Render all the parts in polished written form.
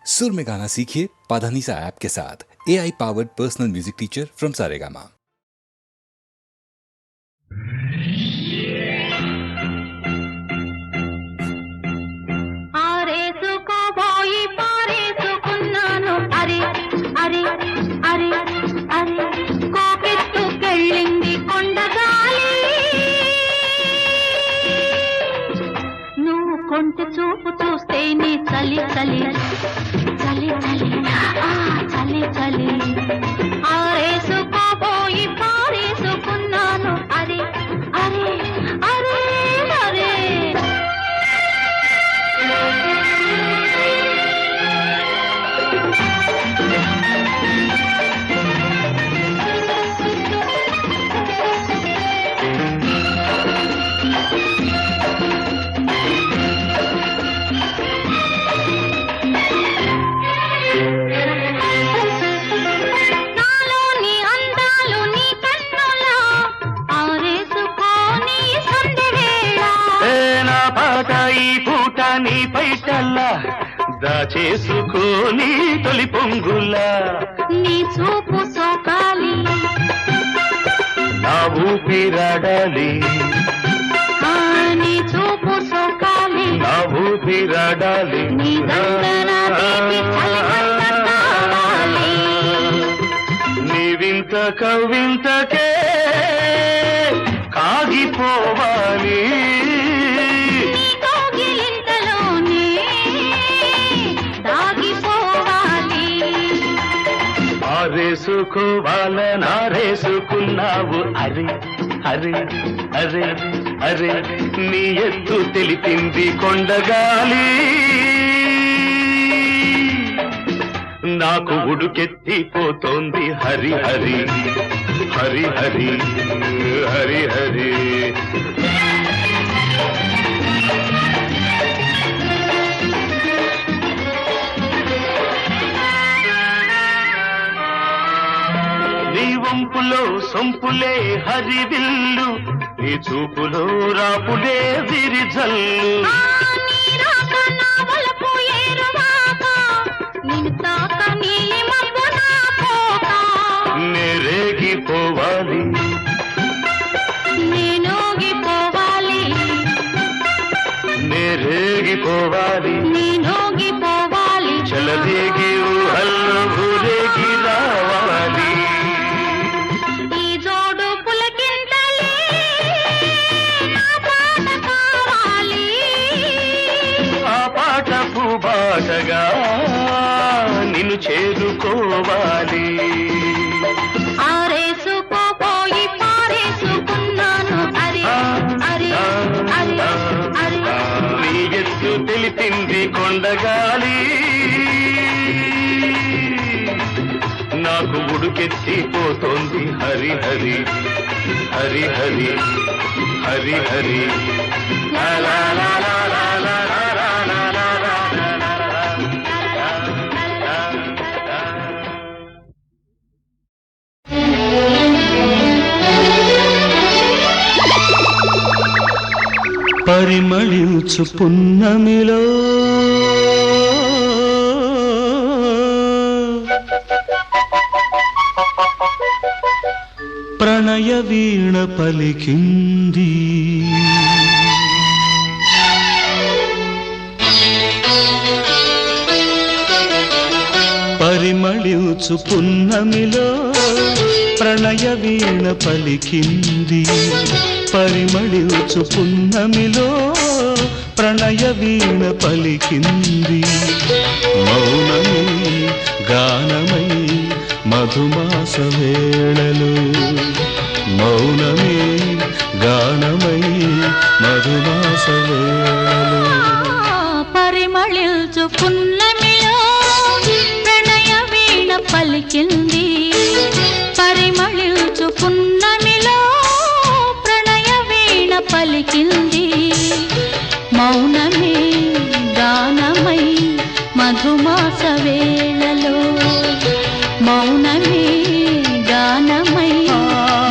सुर में गाना सीखिए पाधानीसा ऐप के साथ। AI powered personal music teacher from Saregama. కొంటె చూపు చూస్తే నీ చలి చలి చలి చలి ఆ చలి చలి ఆరేసుకోపోయి పారేసుకున్నాను అరే అరే అరే అరే నీ పైటల్లా దాచేసుకోని తొలి పొంగులా నీ చూపు సోకాలి నా ఊపిరాడాలి నీ చూపు సోకాలి నా ఊపిరాడాలి నీ దండన నీ వింత కవింతకే కాగిపోవాలి ఆరేసుకోవాలనారేసుకున్నావు అరే అరే అరే అరే నీ ఎత్తు తెలిపింది కొండగాలి నాకు ఉడుకెత్తిపోతోంది హరి హరి హరి హరి హరి హరి వంపులో సొంపులే హరివిల్లు నీ చూపులో రాపులే విరిజల్లు నేరేగిపోవాలి నేనోగిపోవాలి నేరేగిపోవాలి నేనోగిపోవాలి చలదేగి ఊహల్లో ఊరేగి రావాలి బాటగా నిన్ను చేరుకోవాలి ఆరేసుకోపోయి పారేసుకున్నాను అరే అరే అరే అరే నీ ఎత్తు తెలిపింది కొండగాలి నాకు ఉడుకెత్తిపోతోంది హరి హరి హరి హరి హరి హరి లా లా లా లా లా పరిమళించు పున్నమిలో ప్రణయ వీణ పలికింది పరిమళించు పున్నమిలో ప్రణయ వీణ పలికింది పరిమళించు పున్నమిలో ప్రణయ వీణ పలికింది మౌనమే గానమై మధుమాస వేళలు మౌనమే గానమై మధుమాస వేళలు పరిమళించు పున్నమిలో ప్రణయ వీణ పలికింది పరిమళించు పున్నమిలో ప్రణయ వీణ పలికింది మౌనమే గానమై మధుమాస వేళలో మౌనమే గానమై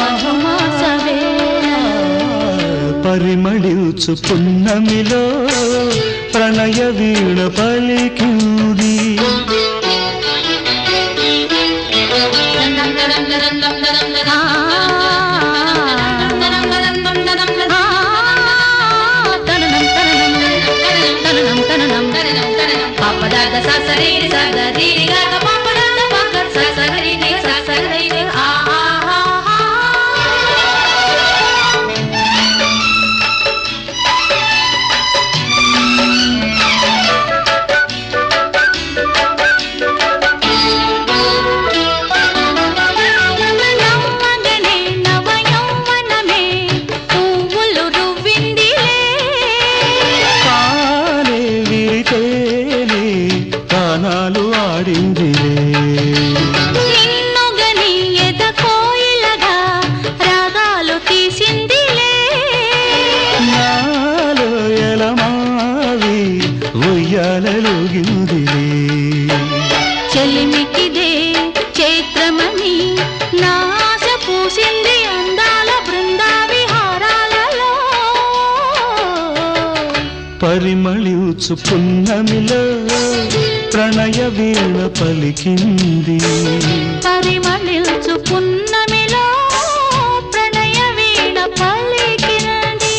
మధుమాస వేళలో పరిమళించు పున్నమిలో ప్రణయ వీణ పలికింది ద స స రి రి స ద రి రి గ గ ప ప ద ద ప గ స స రి రి స స రి రి ఆ ఆ హా హా. నవ్వగనే నవ యౌవనమే పువ్వులు రువ్విందిలే. కాలే విరితేనే కానాలు ఆడిందిలే. నిన్నుగని ఎద కోయిలగా రాగాలు తీసిందిలే. నాలో ఎలమావి ఉయ్యాలలుగిందిలే. చెలిమికిదే చైత్రమని నాశ పూసింది అందాల బృందా విహారాలలో. పరిమళించు పున్నమిలో ప్రణయ వీణ పలికింది. పరిమళించు పున్నమిలో ప్రణయ వీణ పలికినది.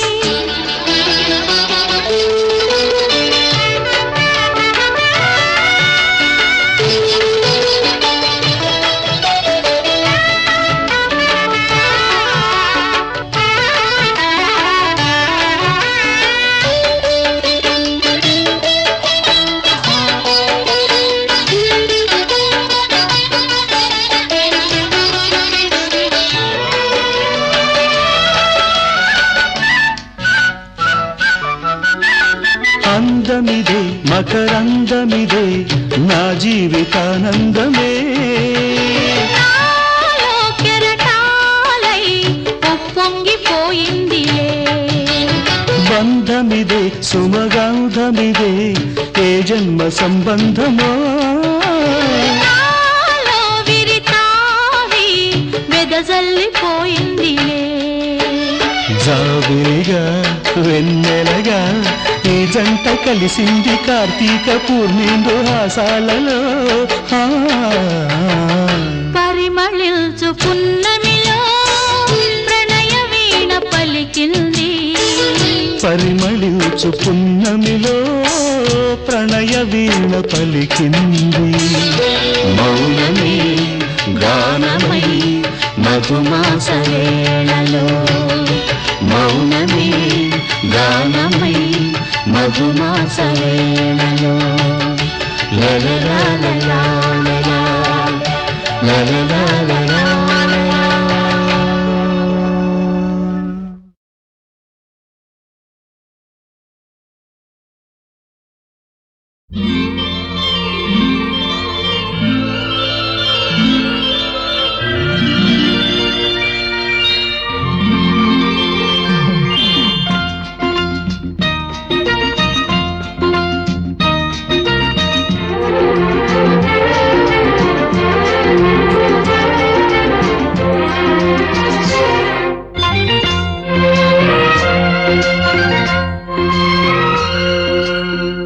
అందమిదే మకరందమిదే నా జీవితానందమే. నాలో కెరటాలై ఉప్పొంగిపోయిందిలే. బంధమిదే సుమగంధమిదే ఏ జన్మ సంబంధమో. నాలో విరితావి వెదజల్లిపోయిందిలే. జాబిలిగా వెన్నెలగా ఈ జంట కలిసింది కార్తీక పూర్ణిందు హాసాలలో. పరిమళించు పున్నమిలో ప్రణయ వీణ పలికింది. పరిమళించు పున్నమిలో ప్రణయ వీణ పలికింది. మౌనమే గానమై మధుమాస వేళలో. మౌనమే గానమై మధుమాస వేళలో. లలలా లలా లలా లలలా లలా.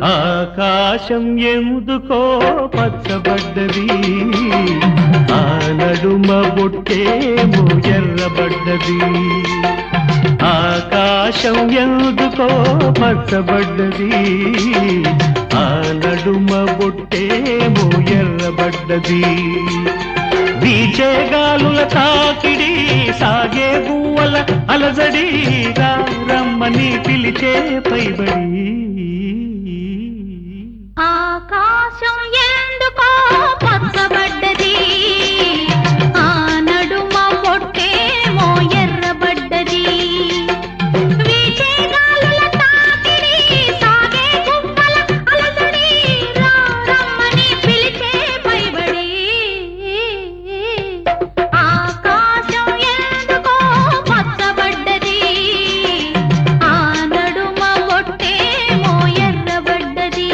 ఆకాశం ఎందుకో పచ్చబడ్డది, ఆ నడుమ బొట్టేమో ఎర్రబడ్డది. ఆకాశం ఎందుకో పచ్చబడ్డది, ఆ నడుమ బొట్టేమో ఎర్రబడ్డది. వీచే గాలుల తాకిడి, సాగే గువ్వల అలజడి, రమ్మని పిలిచే పైబడి. ఆకాశం ఎందుకో పచ్చబడ్డది, ఆ నడుమ పొట్టేమో ఎర్రబడ్డది. వీచే గాలుల తాకిడి, సాగే గువ్వల అలజడి, రమ్మని పిలిచే పైబడి. ఆకాశం ఎందుకో పచ్చబడ్డది, ఆ నడుమ పొట్టేమో ఎర్రబడ్డది.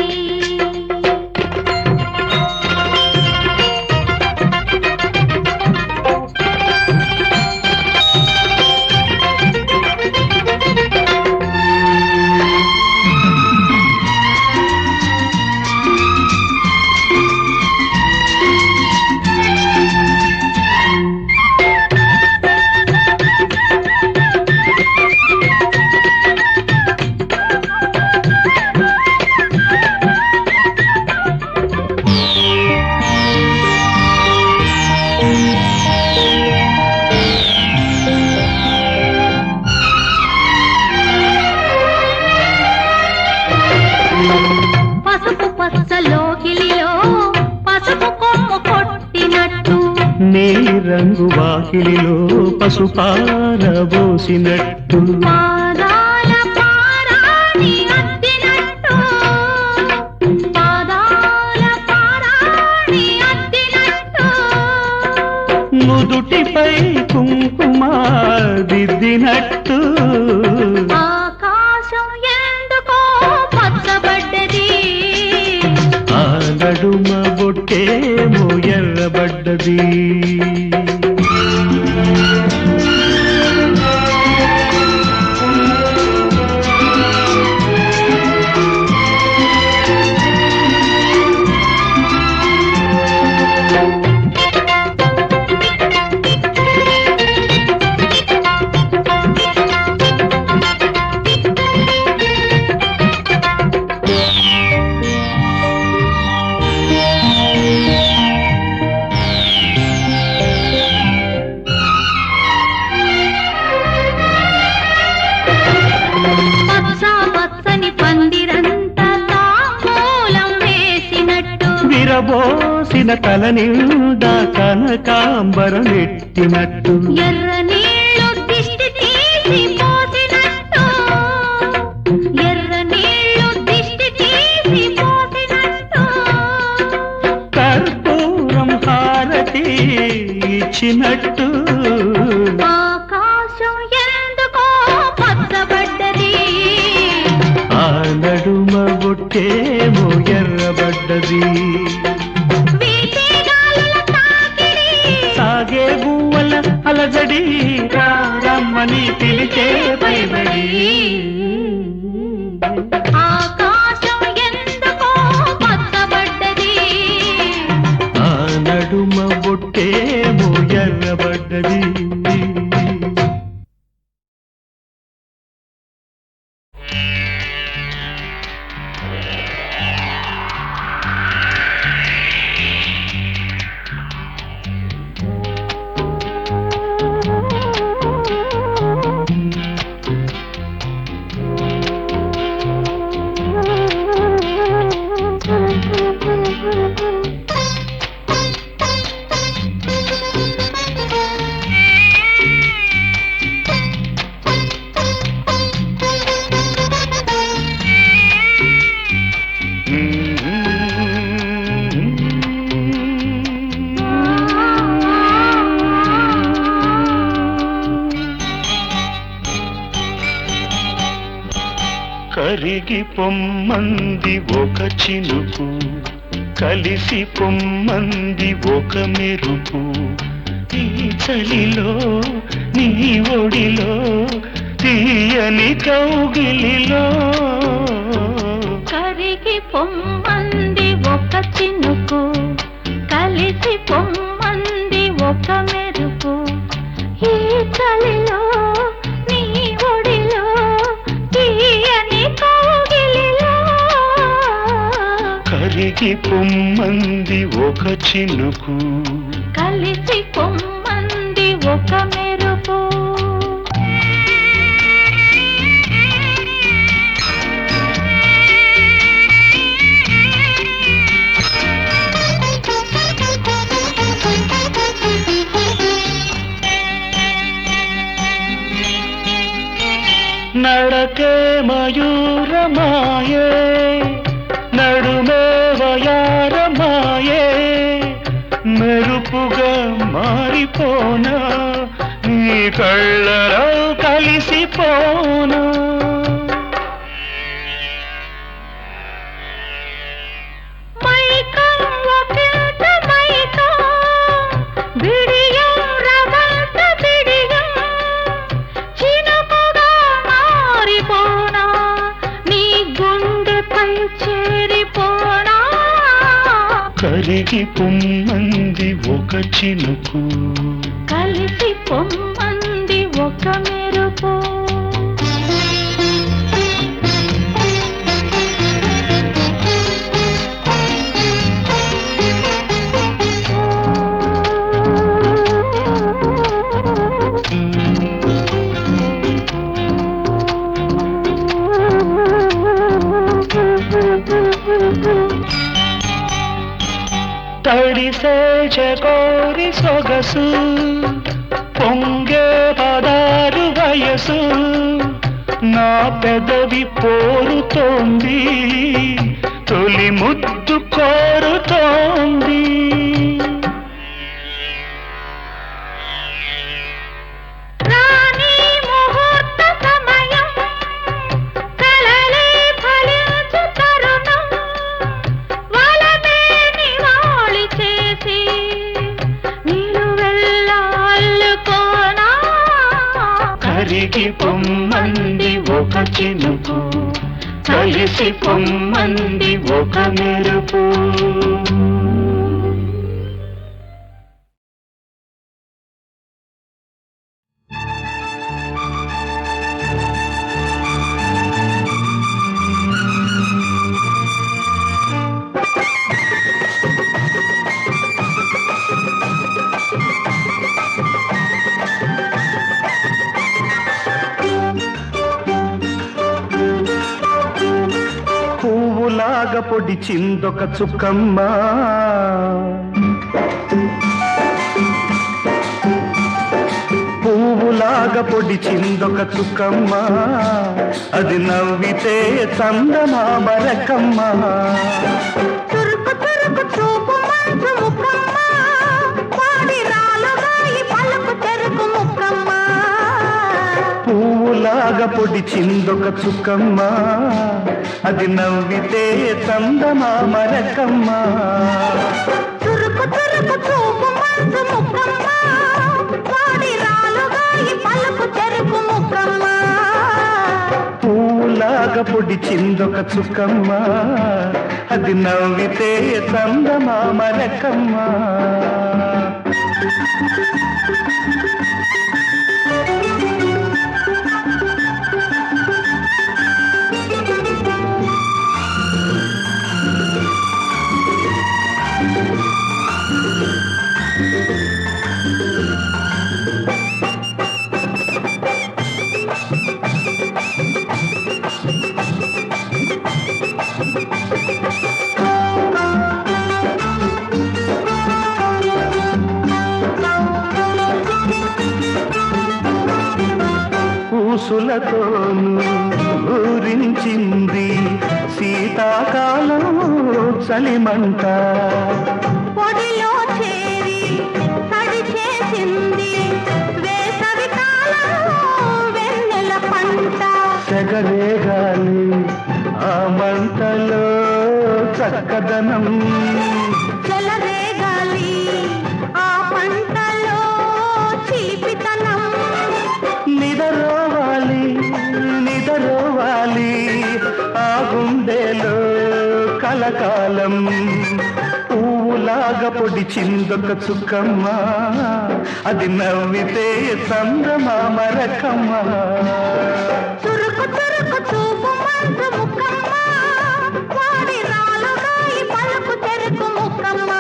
నీ రంగు వాకిలిలో పసుపారబోసినట్టు పాదాల పారాణి అద్దినట్టు పాదాల పారాణి అద్దినట్టు నుదుటిపై కుంకుమ దిద్దినట్టు ఆకాశం ఎందుకో పచ్చబడ్డది ఆ నడుమ బొట్టేమో ఎర్రబడ్డది పచ్చ పచ్చని పందిరంతా తాంబూలం వేసినట్టు విరబోసిన తల నిండా కనకాంబరమెట్టినట్టు ఎర్ర నీళ్ళు దిష్టి తీసి పోసినట్టు ఎర్ర నీళ్ళు దిష్టి తీసి పోసినట్టు కర్పూరం హారతి ఇచ్చినట్టు ఆకాశం ఎందుకో పచ్చబడ్డది ఆ నడుమ బొట్టేమో ఎర్రబడ్డది వీచే గాలుల తాకిడి సాగే గువ్వల అలజడి రమ్మని పిలిచే పైబడి ఆకాశం ఎందుకో పచ్చబడ్డది ఆ నడుమ బొట్టేమో ఎర్రబడ్డది కరిగి పొమ్మంది ఒక చినుకు కలిసి పొమ్మంది ఒక మెరుపు ఈ చలిలో నీ ఒడిలో తీయని కౌగిలిలో కరిగి పొమ్మంది ఒక చినుకు కలిసి పొమ్మంది ఒక మెరుపు ఈ చలిలో నీ ఒడిలో తీయని కౌగిలిలో కరిగి పొమ్మంది ఒక చినుకు కలిసి పొమ్మంది ఒక మెరుపు నడకే మయూరమాయే నడుమే వయారమాయే మెరుపుగా మారిపోనా నీ కళ్ళలో కలిసిపోనా మైకం ఒకంత మైకం బిడియం రవంత బిడియం చినుకుగా మారిపోనా నీ గుండెపై చేరిపోనా కరిగి పొమ్మంది ఒక చినుకు కలిసి పొమ్మంది ఒక మెరుపు తడిసే కోరి సొగసు పొంగే పదారు వయసు నా పెదవి పోరుతోంది తొలి ముద్దు కోరుతోంది కరిగి పొమ్మంది ఒక చినుకు కలిసి పొమ్మంది ఒక మెరుపు పువ్వులాగా పొడిచిందొక చుక్కమ్మ పువ్వులాగా పొడిచిందొక చుక్కమ్మ అది నవ్వితే చందమామ రకమ్మ పువ్వులాగా పొడిచిందొక చుక్కమ్మ అది నవ్వితే చందమామ రకమ్మ పువ్వులాగా పొడిచిందొక చుక్కమ్మ అది నవ్వితే చందమామ రకమ్మ పూసులతోను ఊరించింది శీతాకాలం చలిమంట పొడిలో చేరి తడి చేసింది వేసవి కాలం వెన్నెల పంట సెగరేగాలి ఆ మంటలో చక్కదనం చెలరేగాలి ఆ పంటలో చిలిపితనం నిదరోవాలి నిదరోవాలి ఆ గుండెలో కలకాలం పువ్వులాగా పొడిచిందొక చుక్కమ్మ అది నవ్వితే చందమామ రకమ్మ తురుకు తురుకు చూపు మంచు ముక్కమ్మ వాడి రాలుగాయి పలుకు తెరుకు ముక్కమ్మ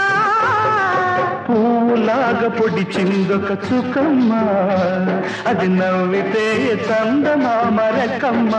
పువ్వులాగా పొడిచిందొక చుక్కమ్మ అది నవ్వితే చందమామ రకమ్మ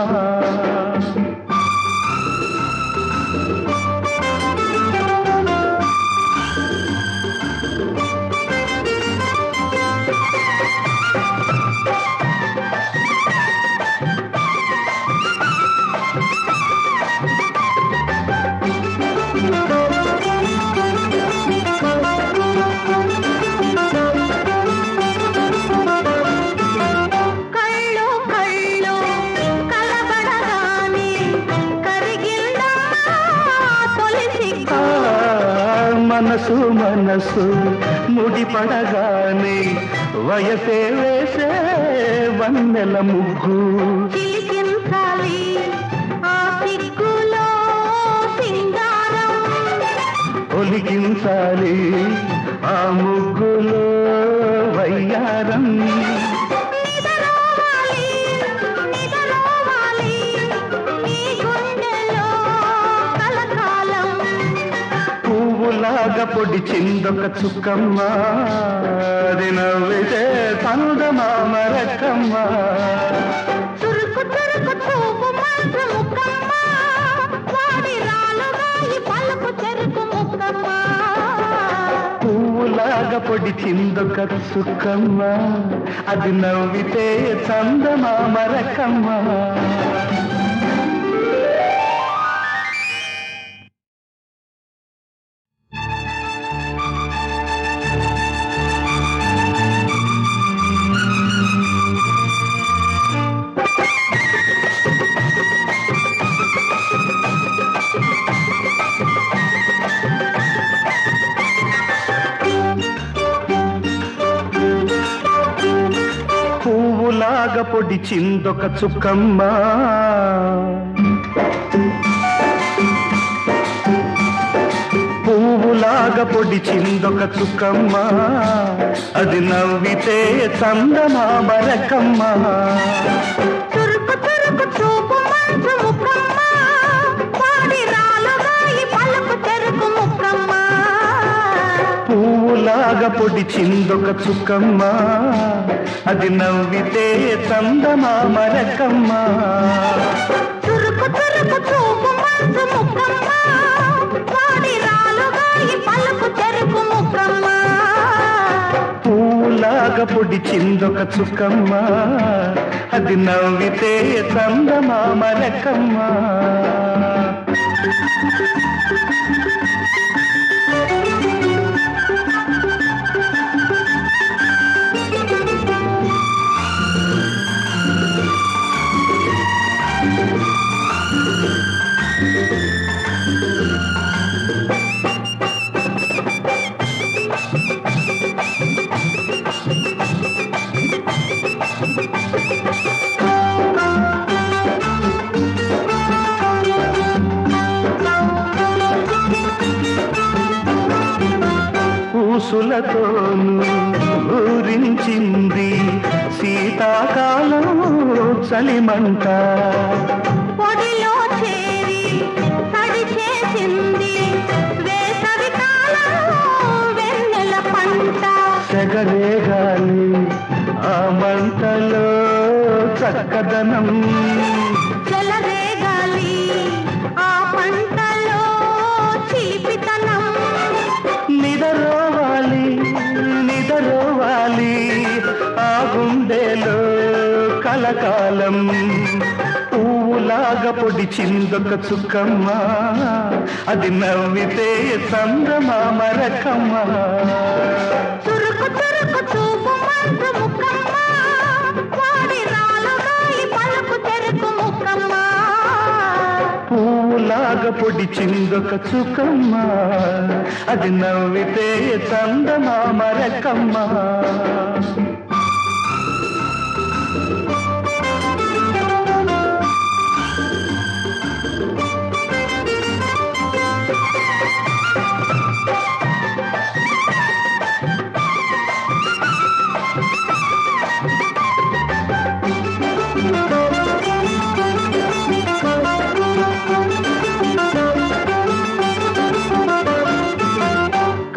మనసు మనసు ముడిపడగానే వయసే వేసే వన్నెల ముగ్గు చిలికించాలి ఆ సిగ్గులో సింగారం ఒలికించాలి ఆ ముగ్గులో వయ్యారం నిదరోవాలి నిదరోవాలి నీ గుండెలో కలకాలం పువ్వులాగా పొడిచిందొక చుక్కమ్మ అది నవ్వితే చందమామ రకమ్మ తురుకు తురుకు చూపు మంచు ముక్కమ్మ వాడి రాలుగాయి పలుకు చెరుకు ముక్కమ్మ పొడి చిందొక సుఖమ్మ అది నవ్వితే చందమామ రకమ్మ పువ్వులాగా పొడి చిందొక చుక్కమ్మ పువ్వులాగా పొడి చిందొక చుక్కమ్మ అది నవ్వితే చందమామ రకమ్మ చురుకు చురుకు చూపు మంచు ముక్కమ్మ వాడి రాలుగా ఈ పలుకు చెరుకు ముక్కమ్మ పువ్వులాగా పొడి చిందొక చుక్కమ్మ అది నవ్వితే చందమామ రకమ్మ చురుకు చురుకు చూపు మంచు ముక్కమ్మ వాడి రాలుగా ఈ పలుకు చెరుకు ముక్కమ్మ పువ్వులాగా పొడి చిందొక చుక్కమ్మ అది నవ్వితే చందమామ రకమ్మ ఊసులతోను ఊరించింది శీతాకాలం చలిమంట పొడిలో చేరి తడి చేసింది వేసవి కాలం వెన్నెల పంట సెగరేగాలి ఆ మంటలో చక్కదనం చెలరేగాలి ఆ పంటలో చిలిపితనం నిదరోవాలి నిదరోవాలి ఆ గుండెలో కలకాలం పువ్వులాగా పొడి చిందొక చుక్కమ్మ అది నవ్వితే చందమామ రకమ్మ చురుకు చురుకు చూపు మంచు ముక్కమ్మ వాడి రాలుగా ఈ పలుకు చెరుకు ముక్కమ్మ పువ్వులాగా పొడి చిందొక చుక్కమ్మ అది నవ్వితే చందమామ రకమ్మ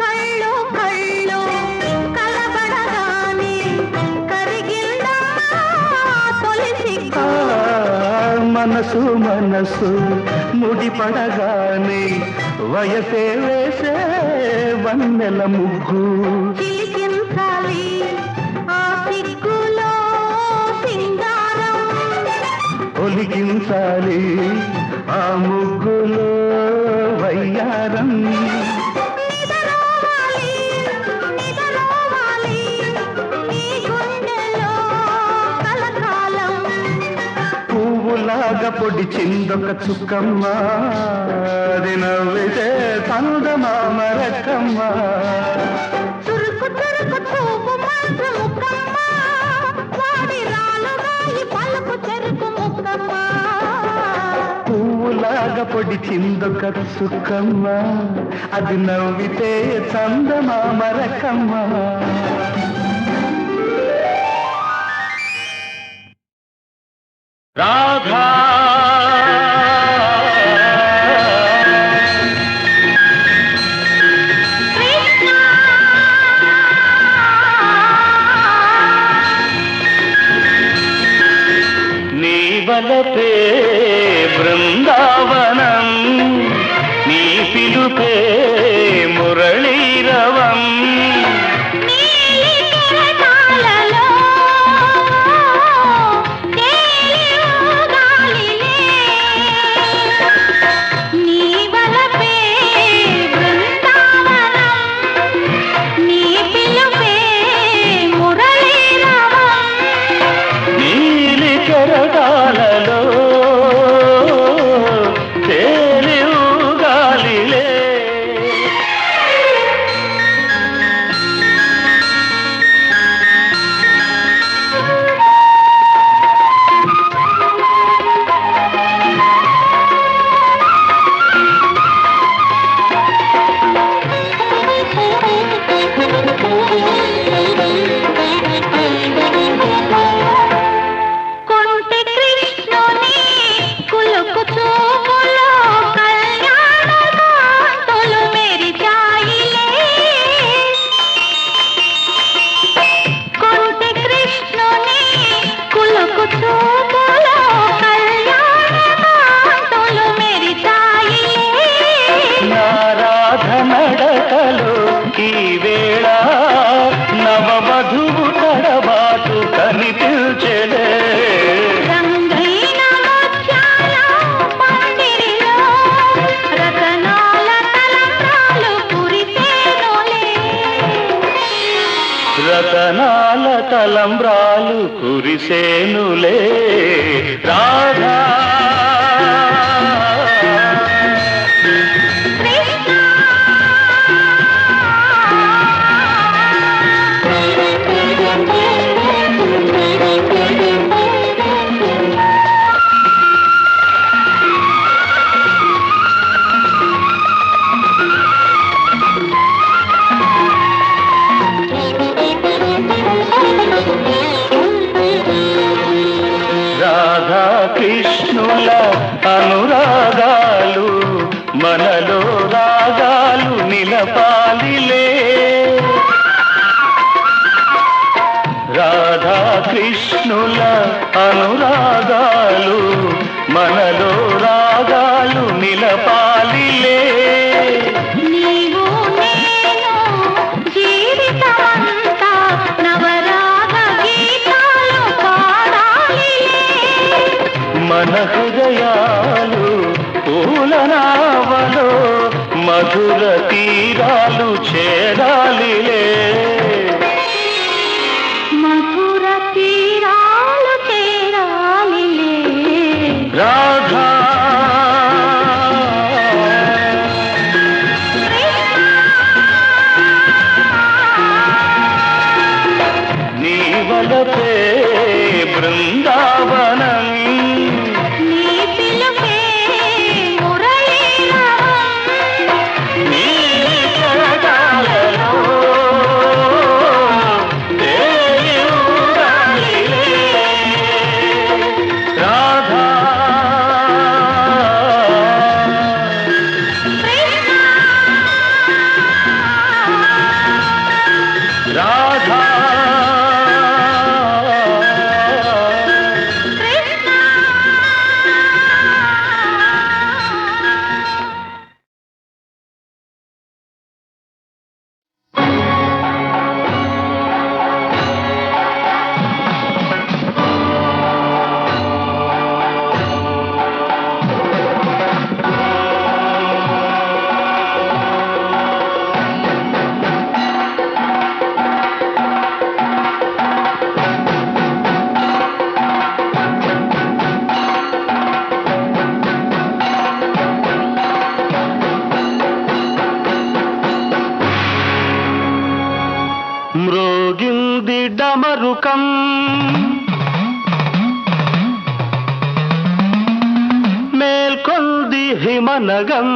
కళ్ళు కళ్ళు కలబడగానే కరిగిందా తొలి సిగ్గు మనసు మనసు ముడిపడగానే వయసే వేసే వన్నెల ముగ్గు చిలికించాలి ఆ సిగ్గులో సింగారం ఒలికించాలి ఆ ముగ్గులో వయ్యారం నిదరోవాలి నిదరోవాలి ఈ గుండెలో కలకాలం పువ్వులాగా పొడి చిందొక చుక్కమ్మ అది నవ్వితే చందమామ రకమ్మ చురుకు చురుకు చూపు మంచు ముక్కమ్మ వాడి రాలుగా ఈ పలుకు చెరుకు ముక్కమ్మ పువ్వులాగా పొడి చిందొక చుక్కమ్మ అది నవ్వితే చందమామ రకమ్మ రాధా నీ వలపే బృందావనం నీ పిలుపే మురళీరవం రతనాల తలంబ్రాలు కురిసేనులే రాధా కృష్ణుల అనురాగాలు మనలో రాగాలు నిలపాలిలే రాధా కృష్ణుల అనురాగాలు మనలో రాగాలు నిలపాలిలే నీవు నేను జీవితమంతా నవరాగ గీతాలు పాడాలిలే మన హృదయాలు పూలనావలో మధుర తీరాలు చేరాలిలే మధుర తీరాలు చేరాలిలే రాధా నీ వలపే బృందావనం నీ పిలుపే మురళీరాగం నీ జగాలలో తేలియుగాలిలే రాధా రాధా మ్రోగింది డమరుకం మేల్కొంది హిమనగం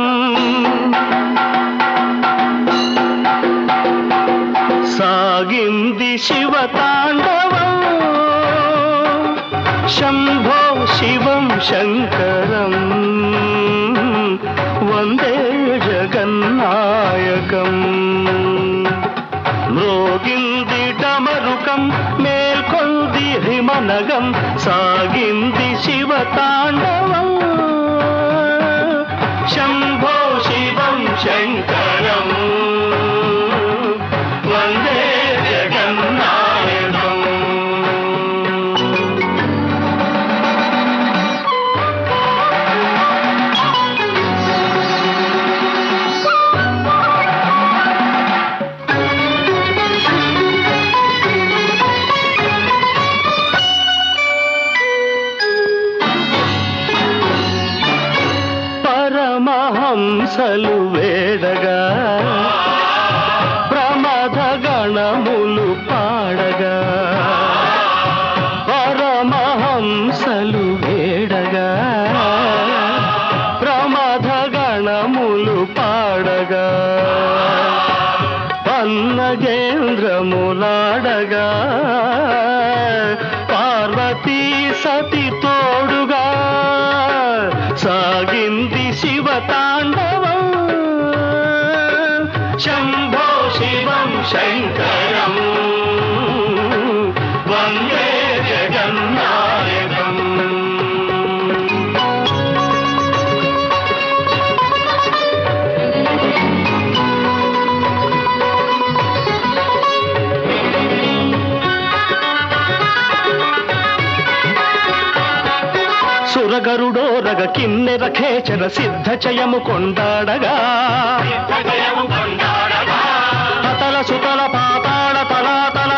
సాగింది శివతాండవం శంభో శివం శంకరం వందే జగన్నాయకం మ్రోగింది డమరుకం మేల్కొంది హిమనగం సాగింది శివతాండవం శంభో శివం శంకరం వందే జగన్నాయకం పరమహంసలు వేడగా ప్రమథ గణములు పాడగా పరమహంసలు వేడగా ప్రమథ గణములు పాడగా పన్నగేంద్రములాడగా పార్వతీ సతి తోడుగా సాగింది శివతాండవం శంభో శివం శంకరం వందే జగన్నాయకం సురగరుడోరగ కిన్నెర ఖేచర సిద్ధ చయము కొండాడగా అతల సుతల పాతాళ తలాతల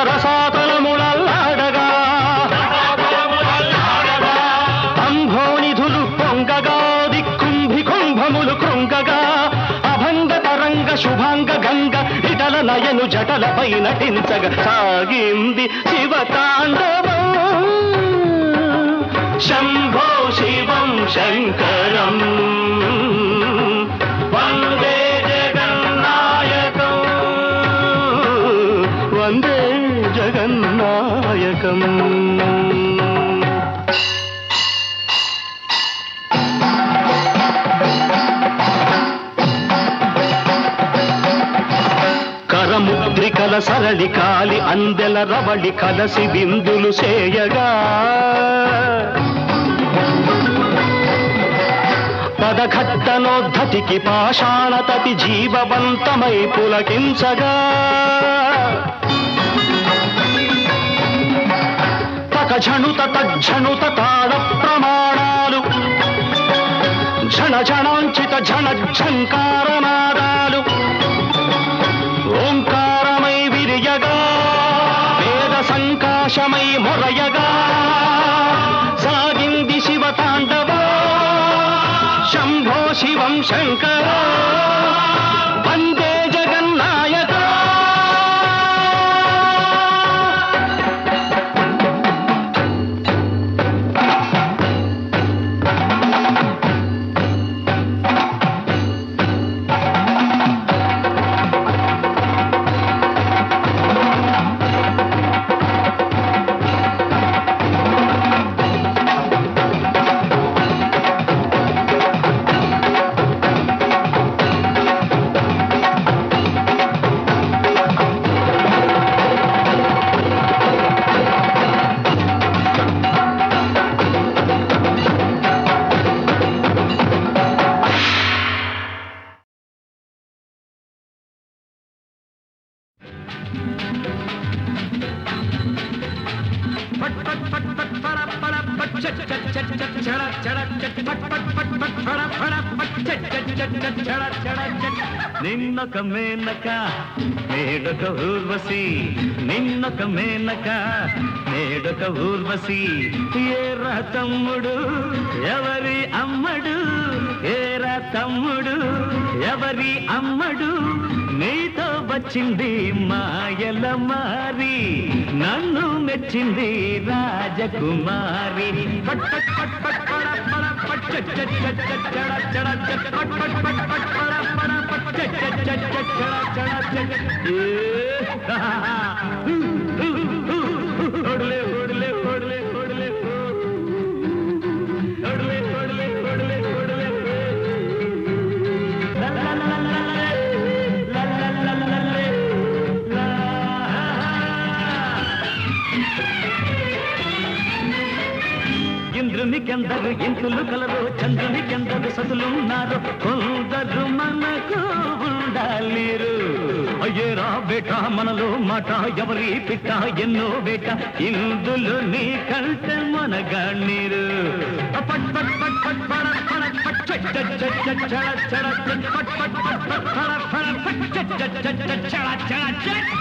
తనయను జటలపై నటించగా సాగింది శివతాండవం. శంభో శివం శంకరం వందే జగన్నాయకం, వందే జగన్నాయకం. కరముద్రికల సరళి కాలి అందెల రవళి కలసి బిందులు చేయగా పదఘట్టనోద్ధతికి పాషాణతతి జీవవంతమై పులకించగా తకఝణుత తజ్ఝణుత తాళ ప్రమాణాలు ఝణ ఝణాంచిత ఝణ ఝంకారనాదాలు ఓంకారమై విరియగా వేద సంకాశమై మొరయగా సాగింది శివతాండవ. శంభో శివం శంకర వందే జగన్నాయక. నిన్నొక మేనక నేడొక ఊర్వశి, నిన్నొక మేనక నేడొక ఊర్వశి. ఏరా తమ్ముడు ఎవరి అమ్మడు, ఏరా తమ్ముడు ఎవరి అమ్మడు, నీతో వచ్చింది మాయల మారి, నన్ను మెచ్చింది రాజకుమారి. ఓడలే ఓడలే ఓడలే ఓడలే ఓడలే ఓడలే ఓడలే ఓడలే ఇంద్రునికెందరు ఇంతులు కలరు, చంద్రునికెందరు సతులున్నారు, కొందరు మనకు ఉండాలిరు. అయ్యేరా బేట మనలో మాట ఎవరి పిట్ట ఎన్నో బేట, ఇందులో నీ కంటే మనగాణీరు. పట్ పట్ పట్ పట్ పడ పడ పట్ చట్ చట్ చట్ చట్ చడ చడ చట్ పట్ పట్ పట్ పట్ పడ పడ పట్ చట్ చట్ చట్ చట్ చడ చడ చట్.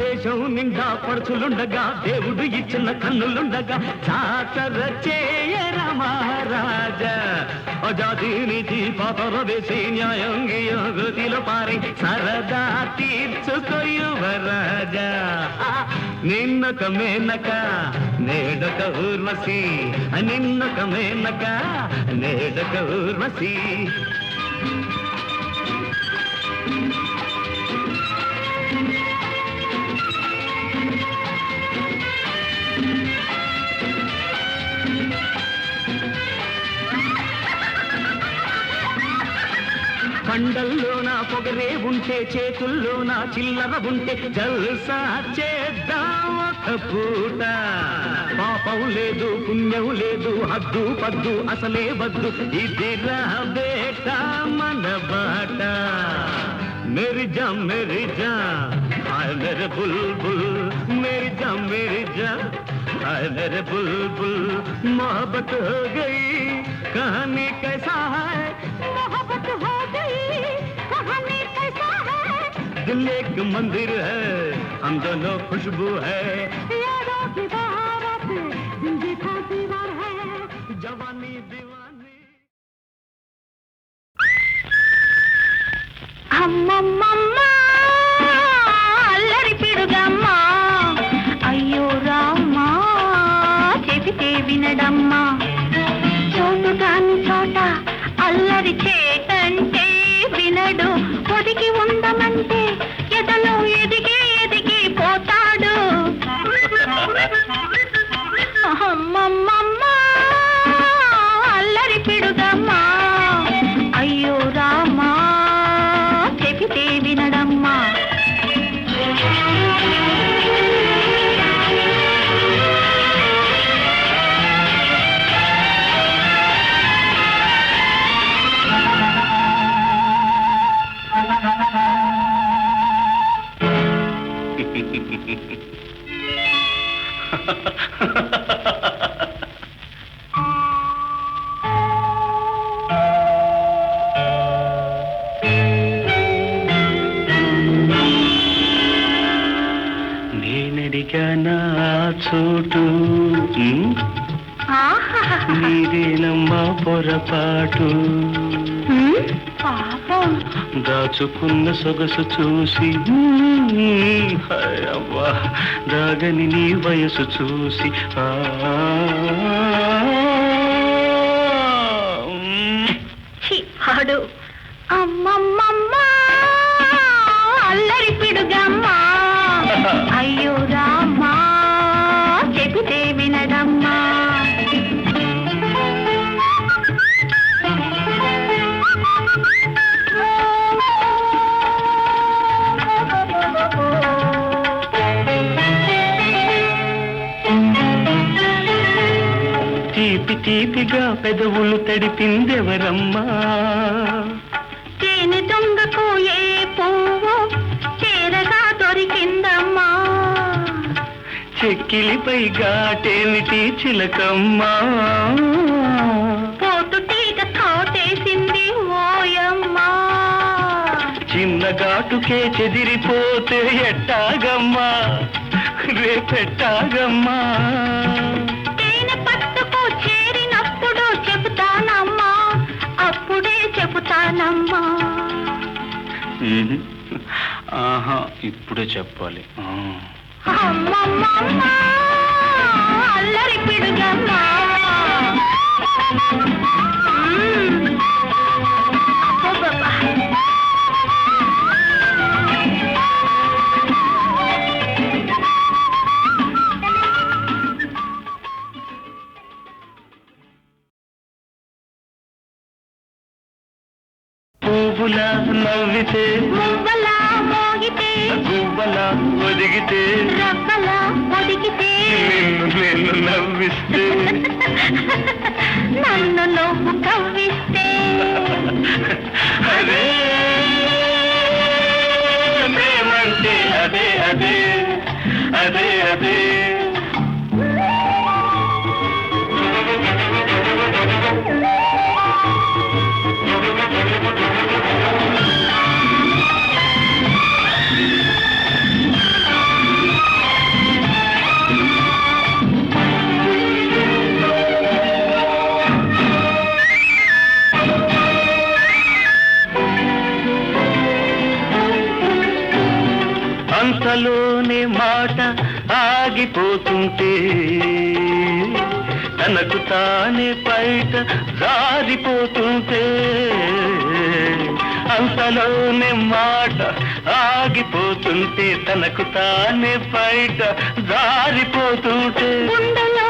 దేశం నిండా పడుచులుండగా, దేవుడు ఇచ్చిన కన్నులుండగా, జాతర చేయర మహారాజా. అజాది నీతి పాతర వేసి న్యాయంగి గతిలో పారి సరదా తీర్చుకొయువరాజా. నిన్నొక మేనక నేడొక ఊర్వశి, నిన్నొక మేనక నేడొక ఊర్వశి. కండల్లో నా పొగరే ఉంటే, చేతుల్లో నా చిల్లర ఉంటే, జల్సా చేద్దాం ఒక పూట. పాపం లేదు పుణ్యం లేదు, హద్దు పద్దు అసలే వద్దు, ఇది రా బేట మన బాట. मेरी जान हाय मेरे बुलबुल, मेरी जान हाय मेरे बुलबुल मोहब्बत हो गई कहानी कैसा है मोहब्बत हो गई कहानी कैसा है दिल एक मंदिर है हम दोनों खुशबू है यारों की बहारत जिंदगी का दीवार है जवानी दीवानी అమ్మమ్మమ్మ అల్లరి పిడుగమ్మా అయ్యో రామ్మా చెబితే వినడమ్మా చోటు కాని చోట అల్లరి చేటంటే వినడు ఒదిగి ఉండమంటే ఎదలో ఎదిగి ఎదిగి పోతాడు అమ్మమ్మమ్మ అల్లరి పిడుగమ్మా అయ్యో రామా చెబితే వినడమ్మా నేనడిగానా చోటు నీదేనమ్మా పొరపాటు పాపం దాచుకున్న సొగసు చూసి అవ్వా దాగని నీ వయసు చూసి ఆడు అమ్మమ్మమ్మ అల్లరి పిడుగమ్మా అయ్యో రామా చెబితే వినడమ్మా తీపి తీపిగా పెదవులు తడిపిందెవరమ్మా తేనె దొంగకు ఏ పువ్వు చేరగా దొరికిందమ్మా చెక్కిలిపై ఘాటేమిటి చిలకమ్మా పోతు తీగ తోటేసింది ఓయమ్మా చిన్న ఘాటుకే చెదిరిపోతే ఎట్టాగమ్మా రేపెట్టాగమ్మా తేనె పట్టుకు చేరినప్పుడు చెబుతానమ్మా అప్పుడే చెబుతానమ్మా ఆహా ఇప్పుడే చెప్పాలి అమ్మమ్మమ్మ అల్లరి పిడుగమ్మా అబ్బబ్బబ్బా. పువ్వులా నవ్వితే మువ్వలా మోగితే గువ్వలా ఒదిగితే రవ్వలా ఒదిగితే నిన్ను నవ్విస్తే నన్ను నువ్వు కవ్విస్తే అదే ప్రేమంటే అదే అదే అదే అదే అంతలోనే మాట ఆగిపోతుంటే తనకు తానే బయట జారిపోతుంటే అంతలోనే మాట ఆగిపోతుంటే తనకు తానే బయట జారిపోతుంటే గుండెలో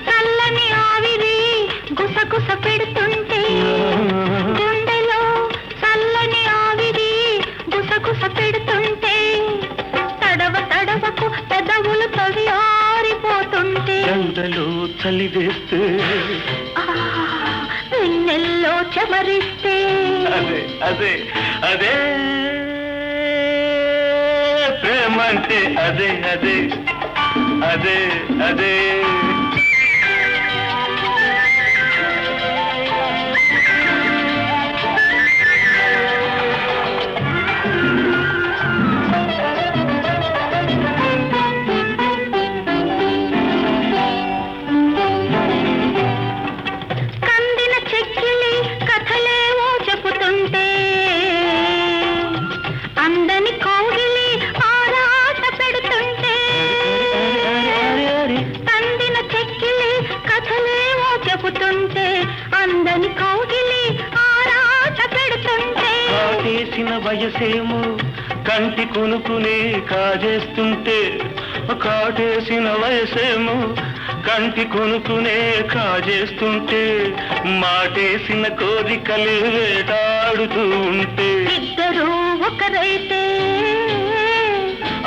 చల్లని ఆవిరి గుసగుస పెడుతుంటే గుండెలో చల్లని ఆవిరి గుసగుస పెడుతుంటే తడవ తడవకు పెదవులు తవి ఆరిపోతుంటే గంగలో చలివేస్తే వెన్నెల్లో చెమరిస్తే అదే అదే అదే ప్రేమంటే అదే అదే అదే అదే కందిన చెక్కిలి కథలేవో చెబుతుంటే అందని కౌగిలి ఆరాట పెడుతుంటే కందిన చెక్కిలి కథలేవో చెబుతుంటే అందని కౌగిలి ఆరాట పెడుతుంటే కాటేసిన వయసేమో కంటి కొనుకునే కాజేస్తుంటే కాటేసిన వయసేమో కంటి కొనుకునే కాజేస్తుంటే మాటేసిన కోరికలే వేటాడుతూ ఉంటే ఇద్దరు ఒకరైతే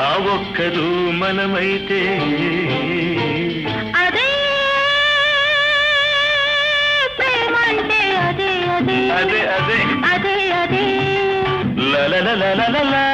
ఆ ఒక్కరు మనమైతే అదే ప్రేమంటే అదే అదే అదే అదే అదే అదే లలలలలలా